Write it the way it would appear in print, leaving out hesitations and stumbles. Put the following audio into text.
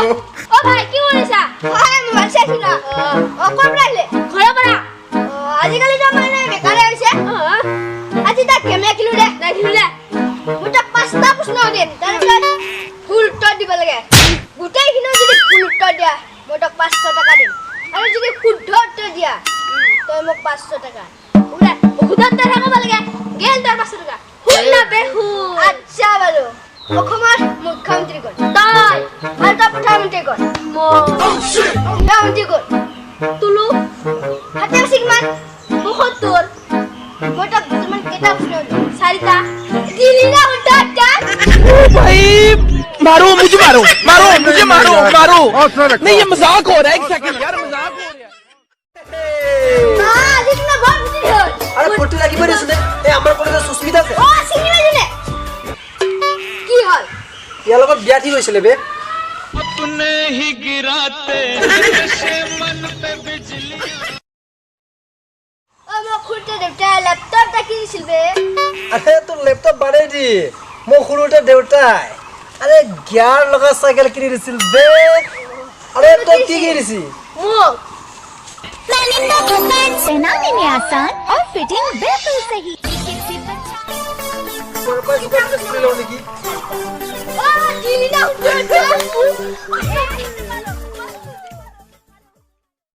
ও ভাই কি কৰিছা আৰে মোবাইল চাইছিলা ও কোন ৰাইলে ঘৰৰ পৰা আজিকালি তো মানে বেকাৰে হৈছে আজি তা কেমে কিলো দে মোটা পাঁচটা প্ৰশ্ন দিন তাৰপিছত ফুল উত্তৰ দিব লাগে গোটেইখিনি যদি ফুল উত্তৰ দিয়া মই তোক 500 টাকা দিম আৰু যদি শুদ্ধ উত্তৰ দিয়া তই মোক 500 টাকা উৰা শুদ্ধ উত্তৰ হ'ব লাগে গেল তাৰ 500 টাকা শুন না বেহু আচ্ছা বাৰু অসমৰ মুখ্যমন্ত্ৰী কোন তই আৰু তা প্ৰধানমন্ত্ৰী কোন প্ৰধানমন্ত্ৰী কোন তুলু হাতে সিগমান 72 মই তোক দুটামান কেইটা প্ৰশ্ন দিম চাৰিটা দিলি না উত্তৰটা भाई मारो मुझे मारो नहीं ये मजाक हो रहा है एक सेकंड यार मजाक हो रहा है আজি তুমি বহুত বুদ্ধি হ'ল আরে ফটো লাগিব রে এই আমার কোলে সুস্মিতা আছে ও চিনি বাজুনে কি হল ইয়াৰ লগত বিয়া ঠিক হৈছিল বে अपने ही गिराते नशे मन पे बिजली ও মই খুঁটে দেউতা ল্যাপটপটা কিনিছিল বে আরে তোর ল্যাপটপ বানাই দি মো খুলুতে দেউতাই আরে গিয়ার লগা সাইকেল কিনি দিছিল বে আরে তো কি কিনিছি মোক प्लानिंग का भंडार बनाने में आसान और फिटिंग बिल्कुल सही পরপাস করে স্কুলে লও নাকি ও দিলি না উত্তরটা